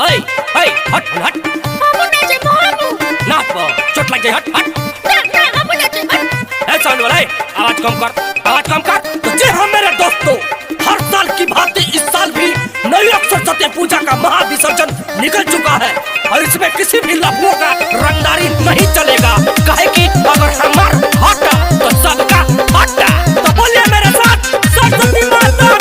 ओए ओए हट हट नाच पर चोट लग जाए हट ए साउंड वाला आवाज कम कर तो जी हाँ मेरे दोस्तों, हर साल की भांति इस साल भी नई सरस्वती पूजा का महाविसर्जन निकल चुका है और इसमें किसी भी लफुओं का रंगदारी नहीं चलेगा। कहे कि अगर हमार हटा तो सबका हटा। तो बोलिए मेरे साथ सरस्वती माता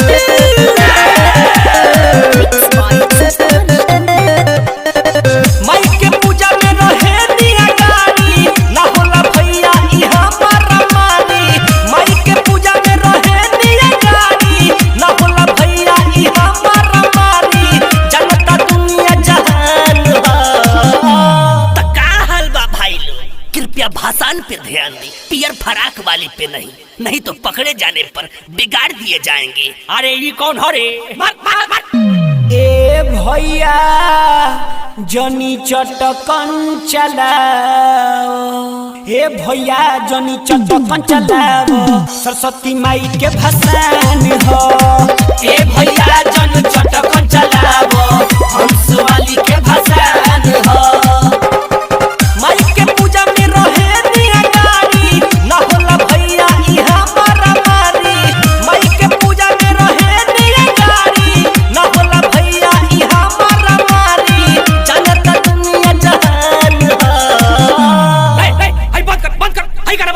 माई के पूजा में रहे दिया गाड़ी ना होला भैया यहाँ मारामारी। माई के पूजा में रहे दिया गाड़ी ना होला भैया यहाँ मारामारी। जनता दुनिया जहान तो का हाल बा भाई लोग, कृपया भाषण पे ध्यान दी, पियर फराक वाली पे नहीं तो पकड़े जाने पर बिगाड़ दिए जाएंगे। अरे ये कौन हो रे? मार मार मार। ए भैया जनी चटकन चलाओ, ए भैया जनी चटकन चलाओ, सरस्वती माई के भसान हो। ए भैया जनी चटकन चलाओ, हंस वाली के भसान हो। माई के पूजा में रहे दिया गाड़ी ना होला भैया यहाँ मारामारी। माई के पूजा में रहे दिया गाड़ी ना होला भैया यहाँ मारामारी। जनता दुनिया जहान है। बंद कर हाई गाना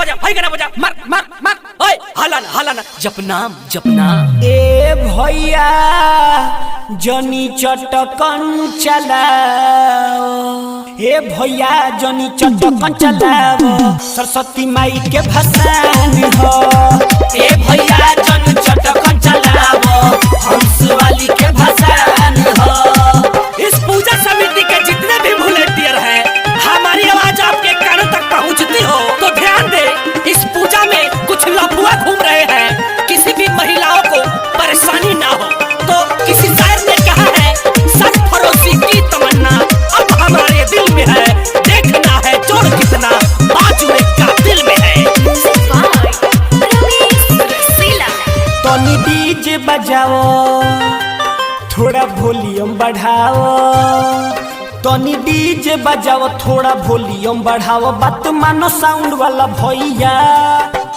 बजा मार मार मार। ओए हाला ना जपना। ए भैया जनी चटकन चलाओ, ए भैया जनी चटकन चलाओ, सरस्वती माई के भसान हो। ए भैया जनी चटकन चलाओ, हंस वाली के भसान हो। इस पूजा समिति के जितने भी वॉलंटियर हैं, हमारी आवाज आपके कानों तक पहुंचती हो तो ध्यान दे, इस पूजा में कुछ लफुआ घूम रहे हैं। किसी भी महिलाओं को परेशानी ना हो तो किसी शायर ने कहा है, सरफरोशी की तमन्ना अब हमारे दिल में है, देखना है जोड़ कितना बाजू एक का दिल में है। तनी डीजे बजाओ, थोड़ा वॉल्यूम बढ़ाओ, तनी डीजे बजाओ, थोड़ा वॉल्यूम बढ़ाओ, बात मानो साउंड वाला भैया।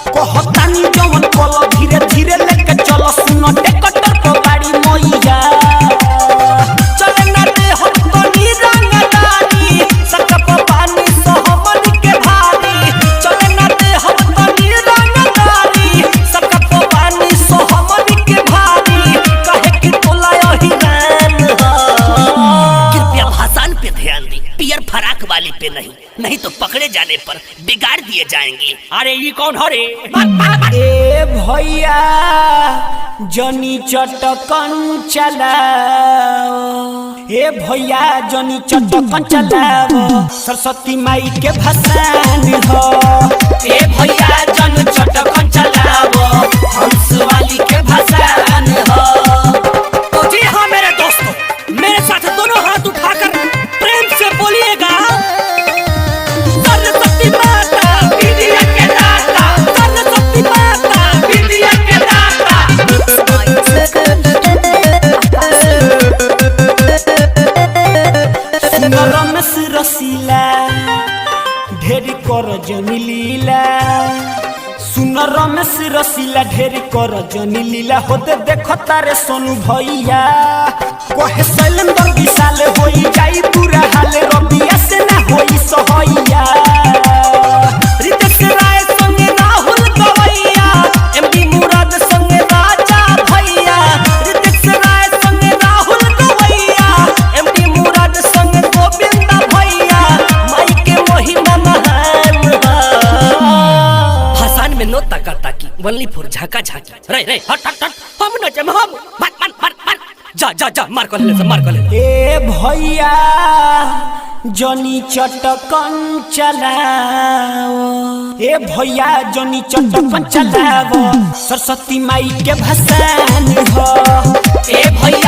कहतानी जवन कलो धीरे धीरे लेके चलो, सुनो टेकटर पर गाड़ी मैया। चले ना दे हम तनी रंगदारी, सकप पानी सहमन के भारी। चले ना दे हम तनी रंगदारी, सकप पानी सहमन के भारी। कहे कि तोला यही रान हो। कृपया भाषण पे ध्यान दी, पियर फराक वाली पे नहीं तो पकड़े जाने पर बिगाड़ दिए जाएंगे। अरे ये कौन हो रे? ए भैया जनी चटकन चलाओ, ए भैया जनी चटकन चलाओ, सरस्वती माई के भसान हो। ए भैया जनी चटकन चलाओ, हंस वाली के भसान हो। तो जी हाँ मेरे दोस्तों, मेरे साथ दोनों हाथ उठाकर प्रेम से बोलिएगा, सरस्वती माता विद्या के दाता, सरस्वती माता विद्या के दाता। सुनो रमेश रसीला ढेर कर जनी लीला, सुनो रमेश रसीला ढेर कर जनी लीला, होते देखो तारे सोनू भैया। कहे शैलेंद्र विशाल होई जाई पूरा हाल, रबिया से ना होई सहैया। रितेश राय संगे राहुल गवैया, एमडी मुराद संगे राजा भैया। रितेश राय संगे राहुल गवैया, एमडी मुराद संगे गोविंदा भैया। माई के महिमा महान हसन में नो तका ताकी वनली फॉर झाका झाकी। रे हट हम न जम हम मार जा मार को ले। ए भैया जनी चटकन चलाओ, ए भैया जनी चटकन चलाओ, सरस्वती माई के भसान हो। ए भैया